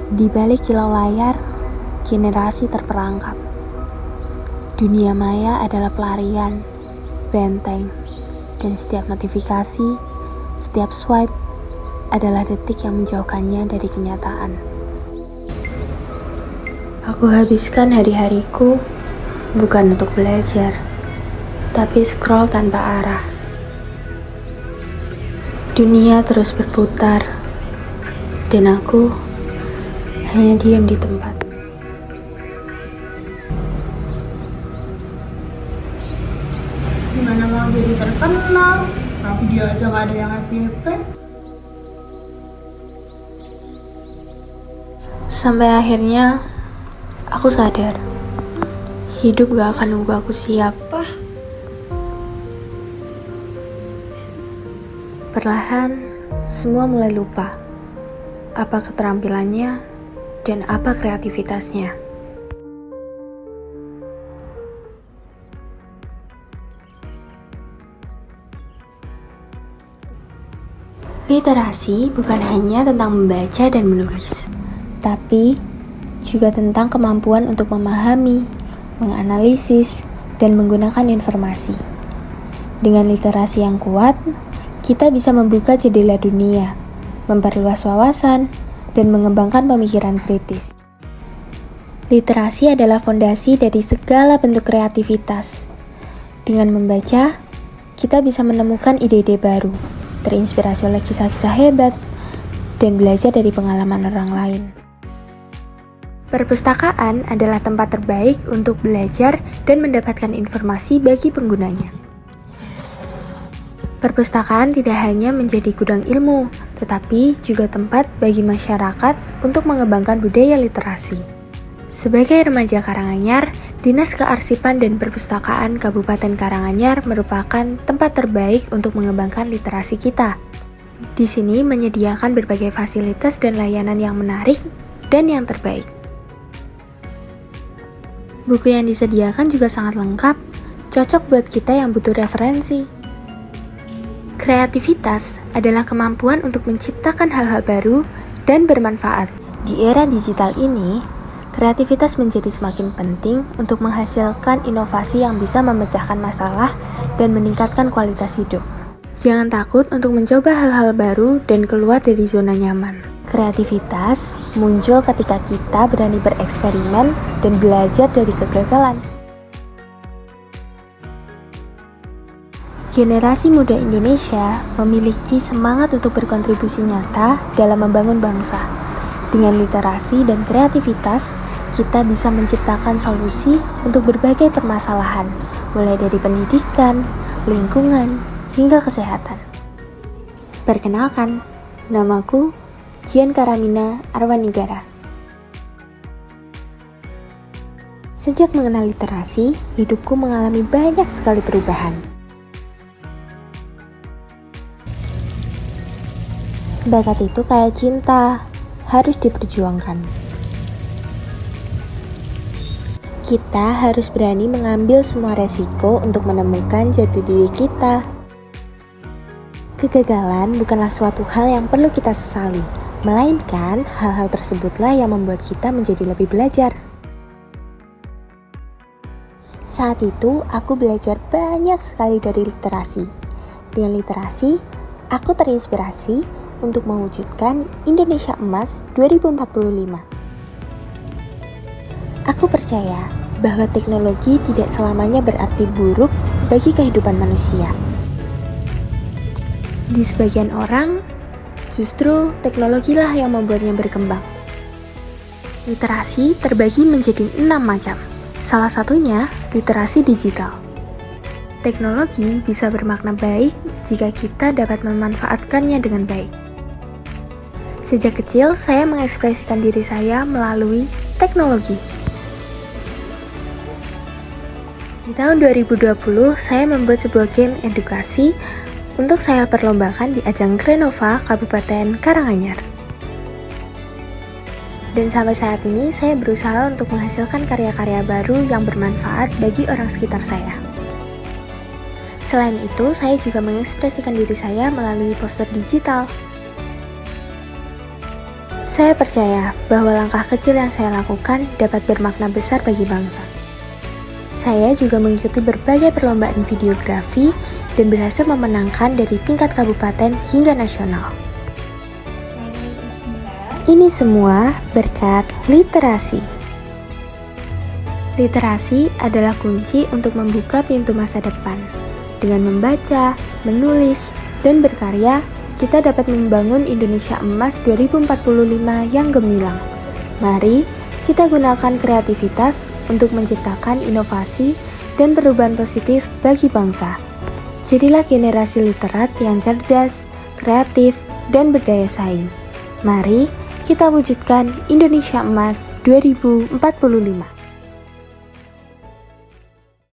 Di balik kilau layar, generasi terperangkap. Dunia maya adalah pelarian, benteng, dan setiap notifikasi, setiap swipe adalah detik yang menjauhkannya dari kenyataan. Aku habiskan hari-hariku bukan untuk belajar, tapi scroll tanpa arah. Dunia terus berputar, dan aku hanya diam di tempat. Gimana mau jadi terkenal, tapi dia aja gak ada yang FYP. Sampai akhirnya aku sadar, hidup gak akan nunggu aku siap. Perlahan, semua mulai lupa apa keterampilannya dan apa kreativitasnya. Literasi bukan hanya tentang membaca dan menulis, tapi juga tentang kemampuan untuk memahami, menganalisis, dan menggunakan informasi. Dengan literasi yang kuat, kita bisa membuka jendela dunia, memperluas wawasan, dan mengembangkan pemikiran kritis. Literasi adalah fondasi dari segala bentuk kreativitas. Dengan membaca, kita bisa menemukan ide-ide baru, terinspirasi oleh kisah-kisah hebat, dan belajar dari pengalaman orang lain. Perpustakaan adalah tempat terbaik untuk belajar dan mendapatkan informasi bagi penggunanya. Perpustakaan tidak hanya menjadi gudang ilmu, tetapi juga tempat bagi masyarakat untuk mengembangkan budaya literasi. Sebagai remaja Karanganyar, Dinas Kearsipan dan Perpustakaan Kabupaten Karanganyar merupakan tempat terbaik untuk mengembangkan literasi kita. Di sini menyediakan berbagai fasilitas dan layanan yang menarik dan yang terbaik. Buku yang disediakan juga sangat lengkap, cocok buat kita yang butuh referensi. Kreativitas adalah kemampuan untuk menciptakan hal-hal baru dan bermanfaat. Di era digital ini, kreativitas menjadi semakin penting untuk menghasilkan inovasi yang bisa memecahkan masalah dan meningkatkan kualitas hidup. Jangan takut untuk mencoba hal-hal baru dan keluar dari zona nyaman. Kreativitas muncul ketika kita berani bereksperimen dan belajar dari kegagalan. Generasi muda Indonesia memiliki semangat untuk berkontribusi nyata dalam membangun bangsa. Dengan literasi dan kreativitas, kita bisa menciptakan solusi untuk berbagai permasalahan, mulai dari pendidikan, lingkungan, hingga kesehatan. Perkenalkan, namaku Jian Karamina Arwanigara. Sejak mengenal literasi, hidupku mengalami banyak sekali perubahan. Bakat itu kayak cinta, harus diperjuangkan. Kita harus berani mengambil semua resiko untuk menemukan jati diri kita. Kegagalan bukanlah suatu hal yang perlu kita sesali, melainkan hal-hal tersebutlah yang membuat kita menjadi lebih belajar. Saat itu, aku belajar banyak sekali dari literasi. Dengan literasi, aku terinspirasi untuk mewujudkan Indonesia Emas 2045. Aku percaya bahwa teknologi tidak selamanya berarti buruk bagi kehidupan manusia. Di sebagian orang, justru teknologilah yang membuatnya berkembang. Literasi terbagi menjadi 6 macam. Salah satunya literasi digital. Teknologi bisa bermakna baik jika kita dapat memanfaatkannya dengan baik. Sejak kecil, saya mengekspresikan diri saya melalui teknologi. Di tahun 2020, saya membuat sebuah game edukasi untuk saya perlombakan di ajang Krenova Kabupaten Karanganyar. Dan sampai saat ini, saya berusaha untuk menghasilkan karya-karya baru yang bermanfaat bagi orang sekitar saya. Selain itu, saya juga mengekspresikan diri saya melalui poster digital. Saya percaya bahwa langkah kecil yang saya lakukan dapat bermakna besar bagi bangsa. Saya juga mengikuti berbagai perlombaan videografi dan berhasil memenangkan dari tingkat kabupaten hingga nasional. Ini semua berkat literasi. Literasi adalah kunci untuk membuka pintu masa depan. Dengan membaca, menulis, dan berkarya, kita dapat membangun Indonesia Emas 2045 yang gemilang. Mari kita gunakan kreativitas untuk menciptakan inovasi dan perubahan positif bagi bangsa. Jadilah generasi literat yang cerdas, kreatif, dan berdaya saing. Mari kita wujudkan Indonesia Emas 2045.